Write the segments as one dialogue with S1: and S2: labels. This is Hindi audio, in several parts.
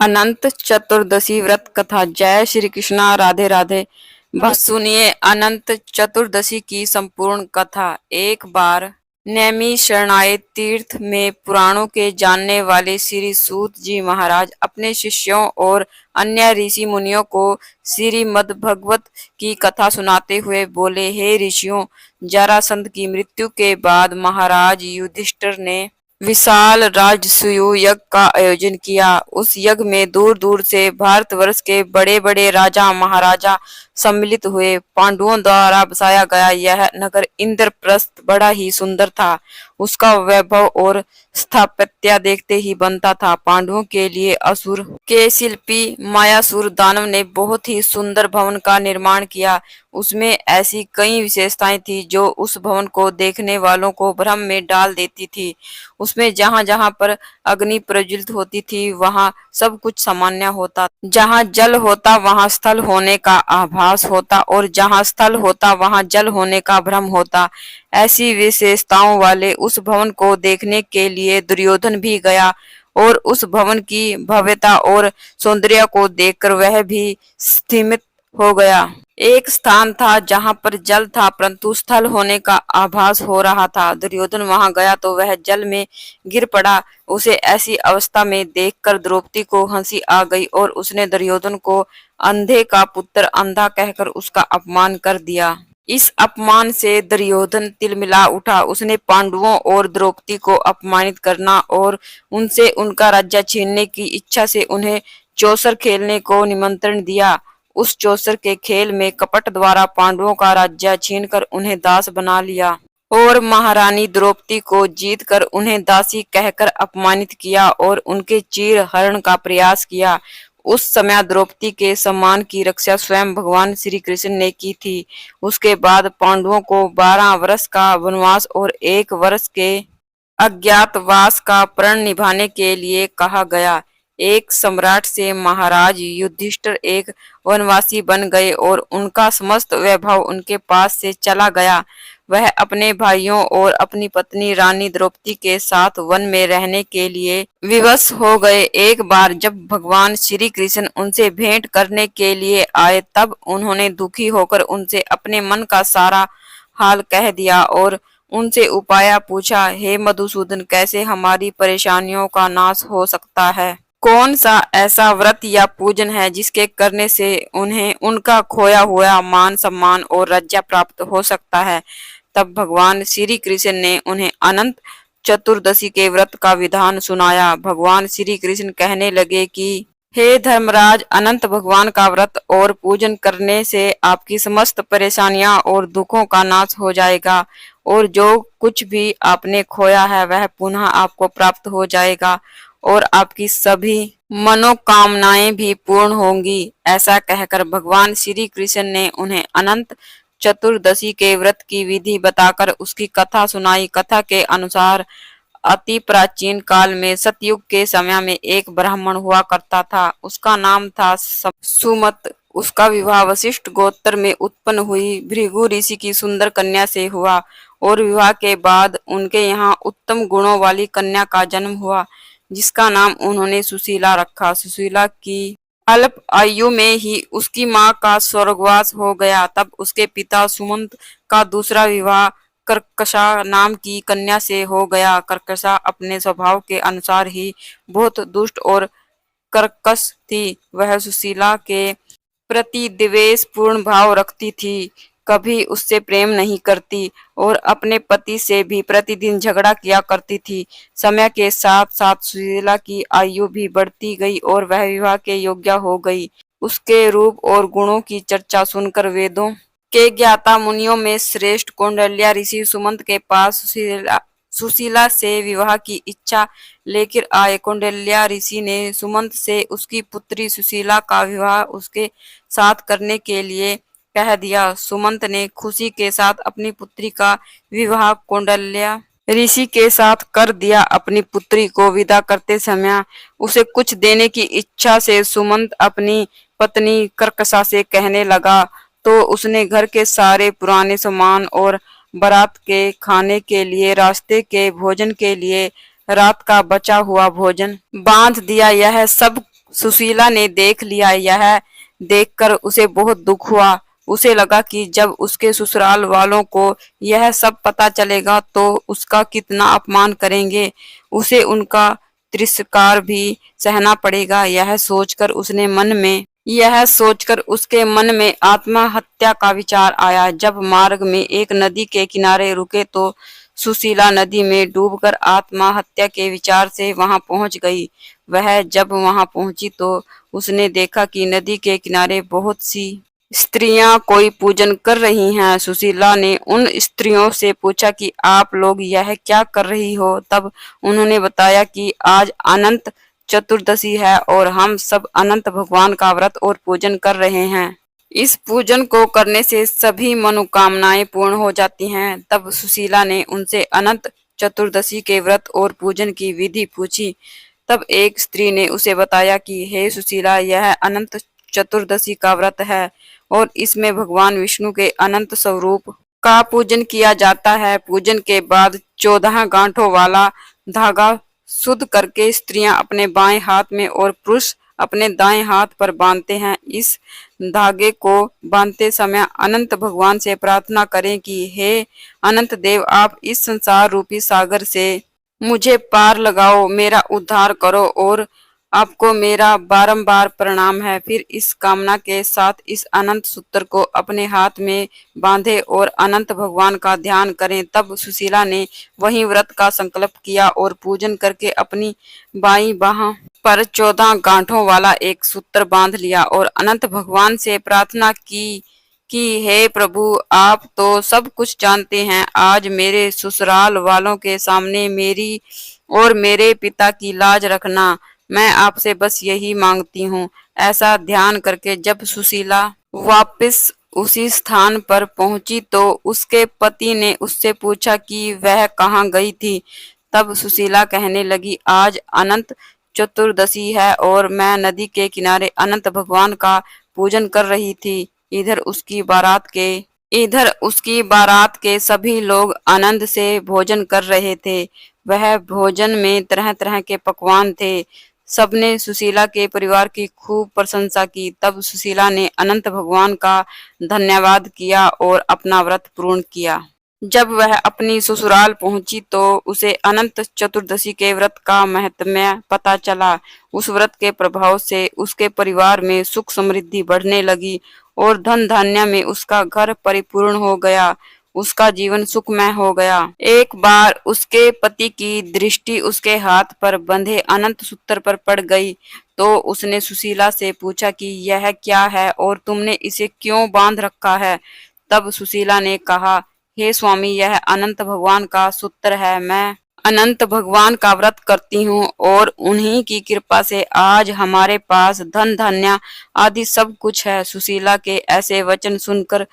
S1: अनंत चतुर्दशी व्रत कथा। जय श्री कृष्णा, राधे राधे। बस सुनिए अनंत चतुर्दशी की संपूर्ण कथा। एक बार नैमिषारण्य तीर्थ में पुराणों के जानने वाले श्री सूत जी महाराज अपने शिष्यों और अन्य ऋषि मुनियों को श्रीमद् भागवत की कथा सुनाते हुए बोले, हे ऋषियों, जरासंध की मृत्यु के बाद महाराज युधिष्ठिर ने विशाल राजसूय यज्ञ का आयोजन किया। उस यज्ञ में दूर दूर से भारतवर्ष के बड़े बड़े राजा महाराजा सम्मिलित हुए। पांडवों द्वारा बसाया गया यह नगर इंद्रप्रस्थ बड़ा ही सुंदर था। उसका वैभव और स्थापत्य देखते ही बनता था। पांडवों के लिए असुर के शिल्पी मायासुर दानव ने बहुत ही सुंदर भवन का निर्माण किया। उसमें ऐसी कई विशेषताएं थी जो उस भवन को देखने वालों को भ्रम में डाल देती थी। उसमें जहां जहां पर अग्नि प्रज्वलित होती थी वहां सब कुछ सामान्य होता। जहां जल होता वहां स्थल होने का आभास होता और जहां स्थल होता वहां जल होने का भ्रम होता। ऐसी विशेषताओं वाले उस भवन को देखने के लिए दुर्योधन भी गया और उस भवन की भव्यता और सौंदर्य को देखकर वह भी स्तिमित हो गया। एक स्थान था जहां पर जल था परंतु स्थल होने का आभास हो रहा था। दुर्योधन वहां गया तो वह जल में गिर पड़ा। उसे ऐसी अवस्था में देखकर द्रौपदी को हंसी आ गई और उसने दुर्योधन को अंधे का पुत्र अंधा कहकर उसका अपमान कर दिया। इस अपमान से दुर्योधन तिलमिला उठा। उसने पांडवों और द्रौपदी को अपमानित करना और उनसे उनका राज्य छीनने की इच्छा से उन्हें चौसर खेलने को निमंत्रण दिया। उस चौसर के खेल में कपट द्वारा पांडवों का राज्य छीनकर उन्हें दास बना लिया और महारानी द्रौपदी को जीतकर उन्हें दासी कहकर अपमानित किया और उनके चीर हरण का प्रयास किया। उस समय द्रौपदी के सम्मान की रक्षा स्वयं भगवान श्री कृष्ण ने की थी। उसके बाद पांडवों को 12 वर्ष का वनवास और 1 वर्ष के अज्ञातवास का प्रण निभाने के लिए कहा गया। एक सम्राट से महाराज युधिष्ठिर एक वनवासी बन गए और उनका समस्त वैभव उनके पास से चला गया। वह अपने भाइयों और अपनी पत्नी रानी द्रौपदी के साथ वन में रहने के लिए विवश हो गए। एक बार जब भगवान श्री कृष्ण उनसे भेंट करने के लिए आए तब उन्होंने दुखी होकर उनसे अपने मन का सारा हाल कह दिया और उनसे उपाय पूछा। हे मधुसूदन, कैसे हमारी परेशानियों का नाश हो सकता है? कौन सा ऐसा व्रत या पूजन है जिसके करने से उन्हें उनका खोया हुआ मान सम्मान और राज्य प्राप्त हो सकता है? तब भगवान श्री कृष्ण ने उन्हें अनंत चतुर्दशी के व्रत का विधान सुनाया। भगवान श्री कृष्ण कहने लगे कि हे धर्मराज, अनंत भगवान का व्रत और पूजन करने से आपकी समस्त परेशानियां और दुखों का नाश हो जाएगा और जो कुछ भी आपने खोया है वह पुनः आपको प्राप्त हो जाएगा और आपकी सभी मनोकामनाएं भी पूर्ण होंगी। ऐसा कहकर भगवान श्री कृष्ण ने उन्हें अनंत चतुर्दशी के व्रत की विधि बताकर उसकी कथा सुनाई। कथा के अनुसार अति प्राचीन काल में सतयुग के समय में एक ब्राह्मण हुआ करता था। उसका नाम था सुमत। उसका विवाह वशिष्ठ गोत्र में उत्पन्न हुई भृगु ऋषि की सुंदर कन्या से हुआ और विवाह के बाद उनके यहाँ उत्तम गुणों वाली कन्या का जन्म हुआ जिसका नाम उन्होंने सुशीला रखा। सुशीला की अल्प आयु में ही उसकी मां का स्वर्गवास हो गया। तब उसके पिता सुमंत का दूसरा विवाह कर्कशा नाम की कन्या से हो गया। कर्कशा अपने स्वभाव के अनुसार ही बहुत दुष्ट और कर्कश थी। वह सुशीला के प्रति द्वेष पूर्ण भाव रखती थी, कभी उससे प्रेम नहीं करती और अपने पति से भी प्रतिदिन झगड़ा किया करती थी। समय के साथ साथ सुशीला की आयु भी बढ़ती गई और वह विवाह के योग्य हो गई। उसके रूप और गुणों की चर्चा सुनकर वेदों के ज्ञाता मुनियों में श्रेष्ठ कौंडिल्य ऋषि सुमंत के पास सुशीला से विवाह की इच्छा लेकर आए। कौंडिल्य ऋषि ने सुमंत से उसकी पुत्री सुशीला का विवाह उसके साथ करने के लिए कह दिया। सुमंत ने खुशी के साथ अपनी पुत्री का विवाह कौंडिल्य ऋषि के साथ कर दिया। अपनी पुत्री को विदा करते समय उसे कुछ देने की इच्छा से सुमंत अपनी पत्नी कर्कशा से कहने लगा तो उसने घर के सारे पुराने सामान और बारात के खाने के लिए, रास्ते के भोजन के लिए रात का बचा हुआ भोजन बांध दिया। यह सब सुशीला ने देख लिया। यह देखकर उसे बहुत दुख हुआ। उसे लगा कि जब उसके ससुराल वालों को यह सब पता चलेगा तो उसका कितना अपमान करेंगे, उसे उनका तिरस्कार भी सहना पड़ेगा। यह सोचकर उसके मन में आत्महत्या का विचार आया। जब मार्ग में एक नदी के किनारे रुके तो सुशीला नदी में डूबकर आत्महत्या के विचार से वहां पहुंच गई। वह जब वहां पहुंची तो उसने देखा कि नदी के किनारे बहुत सी स्त्रियां कोई पूजन कर रही हैं। सुशीला ने उन स्त्रियों से पूछा कि आप लोग यह क्या कर रही हो। तब उन्होंने बताया कि आज अनंत चतुर्दशी है और हम सब अनंत भगवान का व्रत और पूजन कर रहे हैं। इस पूजन को करने से सभी मनोकामनाएं पूर्ण हो जाती हैं। तब सुशीला ने उनसे अनंत चतुर्दशी के व्रत और पूजन की विधि पूछी। तब एक स्त्री ने उसे बताया कि हे सुशीला, यह अनंत चतुर्दशी का व्रत है और इसमें भगवान विष्णु के अनंत स्वरूप का पूजन किया जाता है। पूजन के बाद 14 गांठों वाला धागा शुद्ध करके स्त्रियां अपने बाएं हाथ में और पुरुष अपने दाएं हाथ पर बांधते हैं। इस धागे को बांधते समय अनंत भगवान से प्रार्थना करें कि हे अनंत देव, आप इस संसार रूपी सागर से मुझे पार लगाओ, मेरा उद्धार करो और आपको मेरा बारंबार प्रणाम है। फिर इस कामना के साथ इस अनंत सूत्र को अपने हाथ में बांधे और अनंत भगवान का ध्यान करें। तब सुशीला ने वही व्रत का संकल्प किया और पूजन करके अपनी बाईं बाह पर 14 गांठों वाला एक सूत्र बांध लिया और अनंत भगवान से प्रार्थना की कि हे प्रभु, आप तो सब कुछ जानते हैं। आज मेरे ससुराल वालों के सामने मेरी और मेरे पिता की लाज रखना। मैं आपसे बस यही मांगती हूँ। ऐसा ध्यान करके जब सुशीला वापस उसी स्थान पर पहुंची तो उसके पति ने उससे पूछा कि वह कहाँ गई थी। तब सुशीला कहने लगी, आज अनंत चतुर्दशी है और मैं नदी के किनारे अनंत भगवान का पूजन कर रही थी। इधर उसकी बारात के सभी लोग आनंद से भोजन कर रहे थे। वह भोजन में तरह तरह के पकवान थे। सबने सुशीला के परिवार की खूब प्रशंसा की। तब सुशीला ने अनंत भगवान का धन्यवाद किया और अपना व्रत पूर्ण किया। जब वह अपनी ससुराल पहुंची तो उसे अनंत चतुर्दशी के व्रत का महत्म्य पता चला। उस व्रत के प्रभाव से उसके परिवार में सुख समृद्धि बढ़ने लगी और धन धान्य में उसका घर परिपूर्ण हो गया। उसका जीवन सुखमय हो गया। एक बार उसके पति की दृष्टि उसके हाथ पर बंधे अनंत सूत्र पर पड़ गई तो उसने सुशीला से पूछा कि यह क्या है और तुमने इसे क्यों बांध रखा है। तब सुशीला ने कहा, हे स्वामी, यह अनंत भगवान का सूत्र है। मैं अनंत भगवान का व्रत करती हूँ और उन्हीं की कृपा से आज हमारे पास धन धान्य आदि सब कुछ है। सुशीला के ऐसे वचन सुनकर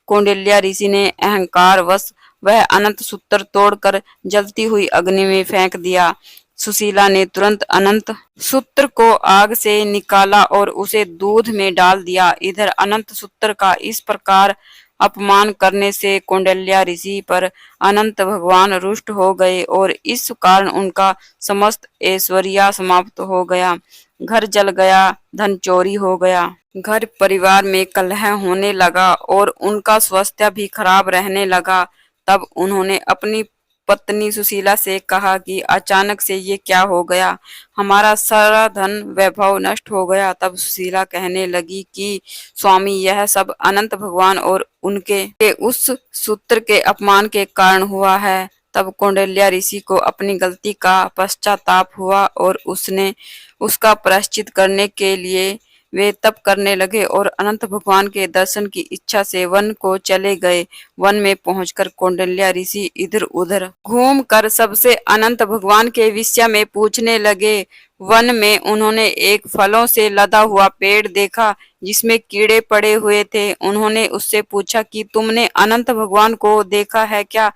S1: कौंडिल्य ऋषि ने अहंकार वश वह अनंत सूत्र तोड़कर जलती हुई अग्नि में फेंक दिया। सुशीला ने तुरंत अनंत सूत्र को आग से निकाला और उसे दूध में डाल दिया। इधर अनंत सूत्र का इस प्रकार अपमान करने से कौंडिल्य ऋषि पर अनंत भगवान रुष्ट हो गए और इस कारण उनका समस्त ऐश्वर्य समाप्त हो गया। घर जल गया, धन चोरी हो गया, घर परिवार में कलह होने लगा और उनका स्वास्थ्य भी खराब रहने लगा। तब उन्होंने अपनी पत्नी सुशीला से कहा कि अचानक से ये क्या हो गया, हमारा सारा धन वैभव नष्ट हो गया। तब सुशीला कहने लगी कि स्वामी, यह सब अनंत भगवान और उनके उस सूत्र के अपमान के कारण हुआ है। तब कौंडिल्य ऋषि को अपनी गलती का पश्चाताप हुआ और उसने उसका प्रायश्चित करने के लिए वे तप करने लगे और अनंत भगवान के दर्शन की इच्छा से वन को चले गए। वन में पहुंचकर कौंडिल्य ऋषि इधर उधर घूमकर सबसे अनंत भगवान के विषय में पूछने लगे। वन में उन्होंने एक फलों से लदा हुआ पेड़ देखा जिसमें कीड़े पड़े हुए थे। उन्होंने उससे पूछा कि तुमने अनंत भगवान को देखा है क्या।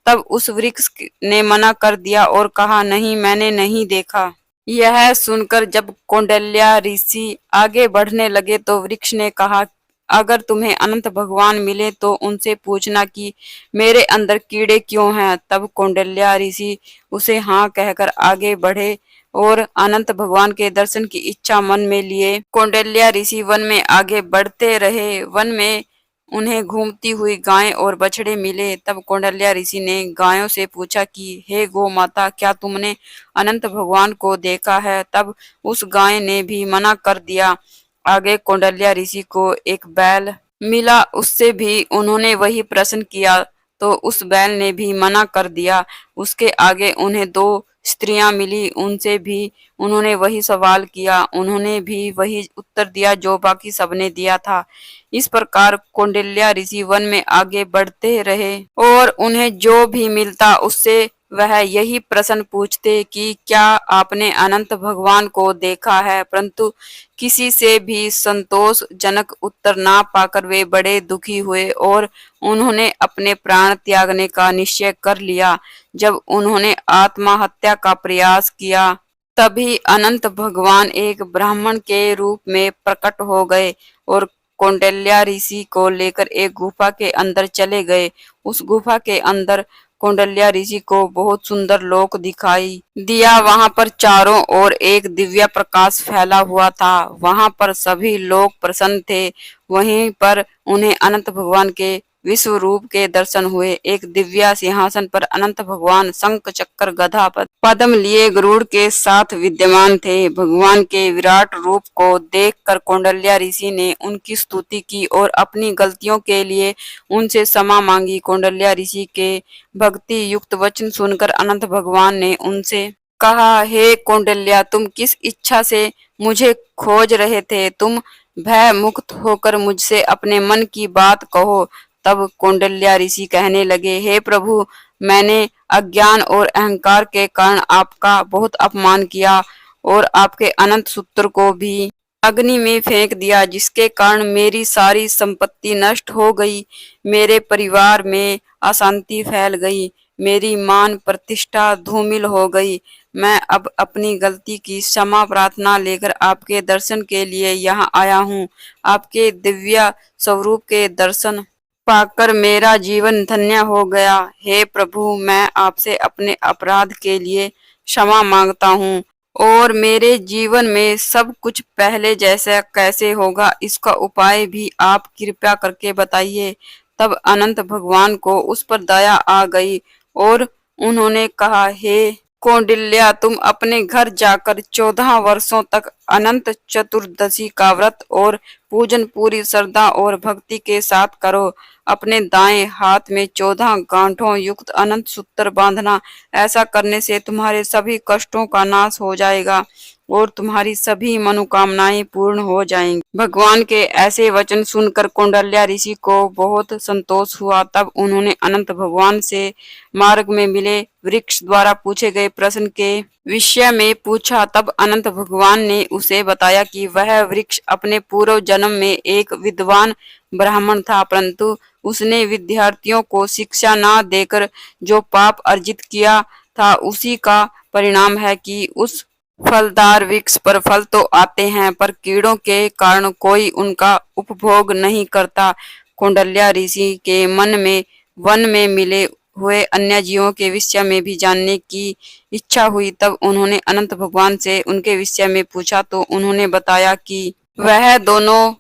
S1: तब उस वृक्ष ने मना कर दिया और कहा, नहीं, मैंने नहीं देखा। यह सुनकर जब कौंडिल्य ऋषि आगे बढ़ने लगे तो वृक्ष ने कहा, अगर तुम्हें अनंत भगवान मिले तो उनसे पूछना कि मेरे अंदर कीड़े क्यों हैं। तब कौंडिल्य ऋषि उसे हाँ कहकर आगे बढ़े और अनंत भगवान के दर्शन की इच्छा मन में लिए कौंडिल्य ऋषि वन में आगे बढ़ते रहे। वन में उन्हें घूमती हुई गायें और बछड़े मिले। तब कौंडिल्य ऋषि ने गायों से पूछा कि हे गो माता, क्या तुमने अनंत भगवान को देखा है? तब उस गाय ने भी मना कर दिया। आगे कौंडिल्य ऋषि को एक बैल मिला, उससे भी उन्होंने वही प्रश्न किया तो उस बैल ने भी मना कर दिया। उसके आगे उन्हें दो स्त्रियां मिली, उनसे भी उन्होंने वही सवाल किया, उन्होंने भी वही उत्तर दिया जो बाकी सबने दिया था। इस प्रकार कौंडिल्य ऋषि वन में आगे बढ़ते रहे और उन्हें जो भी मिलता उससे वह यही प्रश्न पूछते कि क्या आपने अनंत भगवान को देखा है? परंतु किसी से भी संतोषजनक उत्तर ना पाकर वे बड़े दुखी हुए और उन्होंने अपने प्राण त्यागने का निश्चय कर लिया। जब उन्होंने आत्महत्या का प्रयास किया तभी अनंत भगवान एक ब्राह्मण के रूप में प्रकट हो गए और कौंडिल्य ऋषि को लेकर एक गुफा के अंदर चले गए। उस गुफा के अंदर कौंडिल्य ऋषि को बहुत सुंदर लोक दिखाई दिया। वहां पर चारों ओर एक दिव्य प्रकाश फैला हुआ था। वहां पर सभी लोग प्रसन्न थे। वहीं पर उन्हें अनंत भगवान के विश्व रूप के दर्शन हुए। एक दिव्य सिंहासन पर अनंत भगवान शंख चक्र गदा पद्म लिए गरुड़ के साथ विद्यमान थे। भगवान के विराट रूप को देखकर कौंडिल्य ऋषि ने उनकी स्तुति की और अपनी गलतियों के लिए उनसे क्षमा मांगी। कौंडिल्य ऋषि के भक्ति युक्त वचन सुनकर अनंत भगवान ने उनसे कहा, हे कौंडिल्य, तुम किस इच्छा से मुझे खोज रहे थे? तुम भय मुक्त होकर मुझसे अपने मन की बात कहो। तब कौंडिल्य ऋषि कहने लगे, हे प्रभु, मैंने अज्ञान और अहंकार के कारण आपका बहुत अपमान किया और आपके अनंत सूत्र को भी अग्नि में फेंक दिया, जिसके कारण मेरी सारी संपत्ति नष्ट हो गई, मेरे परिवार में अशांति फैल गई, मेरी मान प्रतिष्ठा धूमिल हो गई। मैं अब अपनी गलती की क्षमा प्रार्थना लेकर आपके दर्शन के लिए यहाँ आया हूँ। आपके दिव्य स्वरूप के दर्शन पाकर मेरा जीवन धन्य हो गया। हे प्रभु, मैं आपसे अपने अपराध के लिए क्षमा मांगता हूँ और मेरे जीवन में सब कुछ पहले जैसा कैसे होगा, इसका उपाय भी आप कृपया करके बताइए। तब अनंत भगवान को उस पर दया आ गई और उन्होंने कहा, हे कौंडिल्य, तुम अपने घर जाकर 14 वर्षों तक अनंत चतुर्दशी का व्रत और पूजन पूरी श्रद्धा और भक्ति के साथ करो। अपने दाएं हाथ में 14 गांठों युक्त अनंत सूत्र बांधना। ऐसा करने से तुम्हारे सभी कष्टों का नाश हो जाएगा और तुम्हारी सभी मनोकामनाएं पूर्ण हो जाएंगी। भगवान के ऐसे वचन सुनकर कौंडिल्य ऋषि को बहुत संतोष हुआ। तब उन्होंने अनंत भगवान से मार्ग में मिले वृक्ष द्वारा पूछे गए प्रश्न के विषय में पूछा। तब अनंत भगवान ने उसे बताया कि वह वृक्ष अपने पूर्व जन्म में एक विद्वान ब्राह्मण था, परंतु उसने विद्यार्थियों को शिक्षा न देकर जो पाप अर्जित किया था, उसी का परिणाम है कि उस फलदार वृक्ष पर फल तो आते हैं पर कीड़ों के कारण कोई उनका उपभोग नहीं करता। कौंडिल्य ऋषि के मन में वन में मिले हुए अन्य जीवों के विषय में भी जानने की इच्छा हुई। तब उन्होंने अनंत भगवान से उनके विषय में पूछा तो उन्होंने बताया कि वह दोनों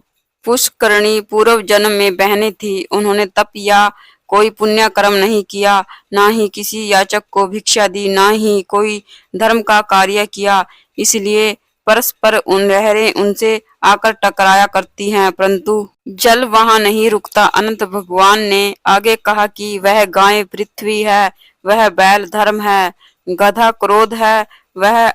S1: पुष्करणी पूर्व जन्म में बहनें थी। उन्होंने तप या कोई पुण्य कर्म नहीं किया, ना ही किसी याचक को भिक्षा दी, ना ही कोई धर्म का कार्य किया, इसलिए परस्पर उन लहरें उनसे आकर टकराया करती हैं, परंतु जल वहां नहीं रुकता। अनंत भगवान ने आगे कहा कि वह गाय पृथ्वी है, वह बैल धर्म है, गधा क्रोध है, वह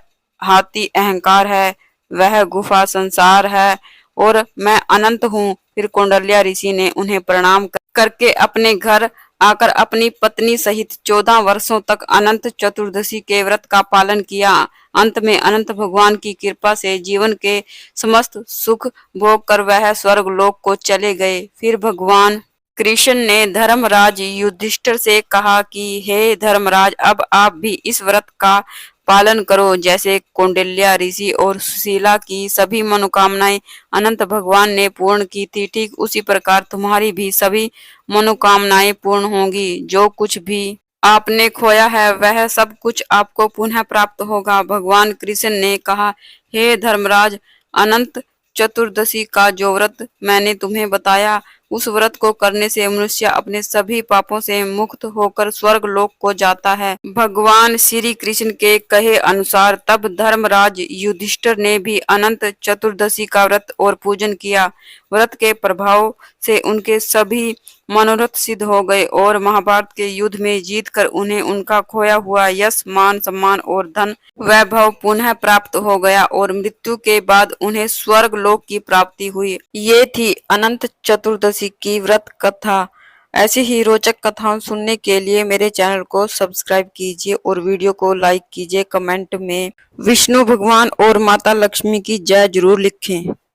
S1: हाथी अहंकार है, वह गुफा संसार है और मैं अनंत हूँ। फिर कौंडिल्य ऋषि ने उन्हें प्रणाम करके अपने घर आकर अपनी पत्नी सहित 14 वर्षों तक अनंत चतुर्दशी के व्रत का पालन किया। अंत में अनंत भगवान की कृपा से जीवन के समस्त सुख भोग कर वह स्वर्ग लोक को चले गए। फिर भगवान कृष्ण ने धर्मराज युधिष्ठिर से कहा कि हे धर्मराज, अब आप भी इस व्रत का पालन करो। जैसे कौंडिल्य ऋषि और सुशीला की सभी मनोकामनाएं अनंत भगवान ने पूर्ण की थी, ठीक उसी प्रकार तुम्हारी भी सभी मनोकामनाएं पूर्ण होंगी। जो कुछ भी आपने खोया है वह सब कुछ आपको पुनः प्राप्त होगा। भगवान कृष्ण ने कहा, हे धर्मराज, अनंत चतुर्दशी का जो व्रत मैंने तुम्हें बताया, उस व्रत को करने से मनुष्य अपने सभी पापों से मुक्त होकर स्वर्ग लोक को जाता है। भगवान श्री कृष्ण के कहे अनुसार तब धर्मराज युधिष्ठिर ने भी अनंत चतुर्दशी का व्रत और पूजन किया। व्रत के प्रभाव से उनके सभी मनोरथ सिद्ध हो गए और महाभारत के युद्ध में जीतकर उन्हें उनका खोया हुआ यश, मान सम्मान और धन वैभव पुनः प्राप्त हो गया और मृत्यु के बाद उन्हें स्वर्ग लोक की प्राप्ति हुई। ये थी अनंत चतुर्दशी की व्रत कथा। ऐसी ही रोचक कथाओं सुनने के लिए मेरे चैनल को सब्सक्राइब कीजिए और वीडियो को लाइक कीजिए। कमेंट में विष्णु भगवान और माता लक्ष्मी की जय जरूर लिखें।